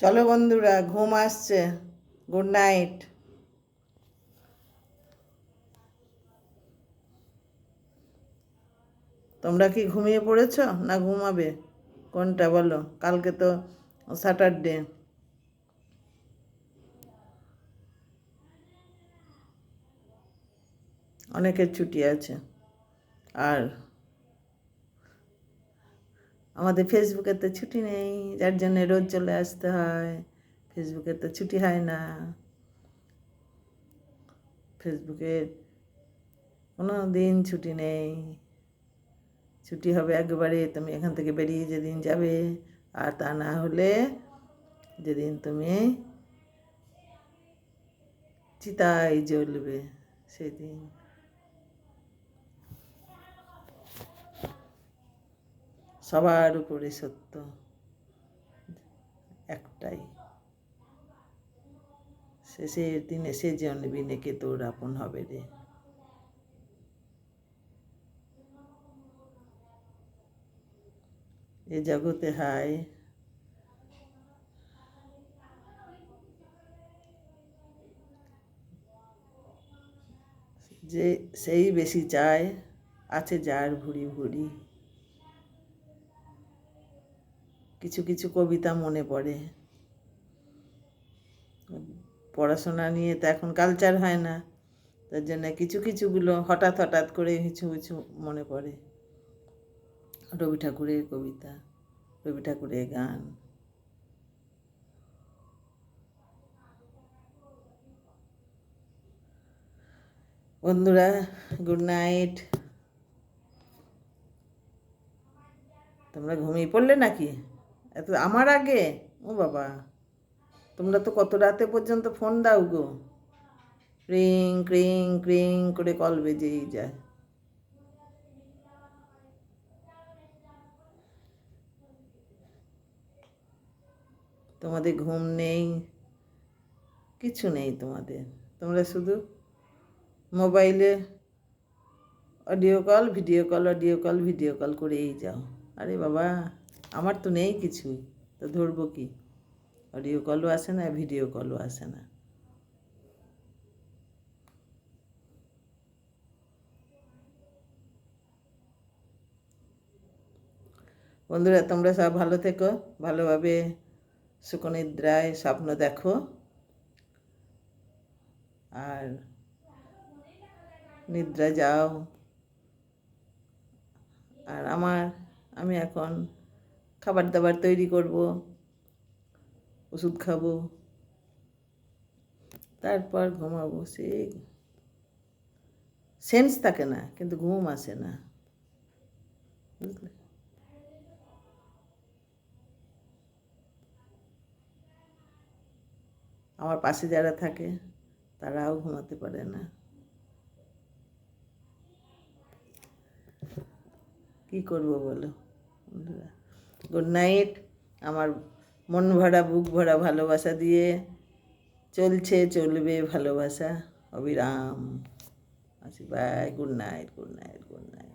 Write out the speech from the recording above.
চলো বন্ধুরা, ঘুম আসছে। Good night. তোমরা কি ঘুমিয়ে পড়েছো না ঘুমাবে? কোনটা বলো? কালকে তো স্যাটারডে। অনেকের ছুটি আছে। আর আমাদের ফেসবুকে তো ছুটি নেই, যার জন্য রোজ চলে আসতে হয়। ফেসবুকে তো ছুটি হয় না। ফেসবুকে কোনো দিন ছুটি নেই। ছুটি হবে একবারে তুমি এখান থেকে বেরিয়ে যেদিন যাবে, আর তা না হলে যেদিন তুমি চিতায় জ্বলবে সেদিন। সবার উপরে সত্য একটাই, শেষের দিনে সে জানবি নেকে তোর আপন হবে রে। এ জগতে হায় যে সেই বেশি চায়, আছে যার ভুরি ভুরি। কিছু কিছু কবিতা মনে পড়ে। পড়াশোনা নিয়ে তো এখন কালচার হয় না, তার জন্য কিছু কিছুগুলো হঠাৎ হঠাৎ করে কিছু কিছু মনে পড়ে। রবি ঠাকুরের কবিতা, রবি ঠাকুরের গান। বন্ধুরা, গুড নাইট। তোমরা ঘুমিয়ে পড়লে নাকি এত আমার আগে? ও বাবা, তোমরা তো কত রাতে পর্যন্ত ফোন দাও গো। ক্রিং ক্রিং ক্রিং করে কল বেজেই যায়। তোমাদের ঘুম নেই, কিছু নেই তোমাদের। তোমরা শুধু মোবাইলে audio call, video call, audio call, video call করেই যাও। আরে বাবা, আমার তো নেই কিছুই, তো ধরবো কি? অডিও কলও আসে না, ভিডিও কলও আসে না। বন্ধুরা, তোমরা সব ভালো থেকো, ভালোভাবে সুখনিদ্রায় স্বপ্ন দেখো, আর নিদ্রা যাও। আর আমি এখন খাবার দাবার তৈরি করব, ওষুধ খাবো, তারপর ঘুমাবো। সে সেন্স থাকে না, কিন্তু ঘুম আসে না, বুঝলে? আমার পাশে যারা থাকে তারাও ঘুমাতে পারে না। কি করবো বলো বন্ধুরা? Good night. আমার মন ভরা বুক ভরা ভালোবাসা দিয়ে চলছে, চলবে ভালোবাসা অবিরাম। আসি, bye. Good night, good night, good night.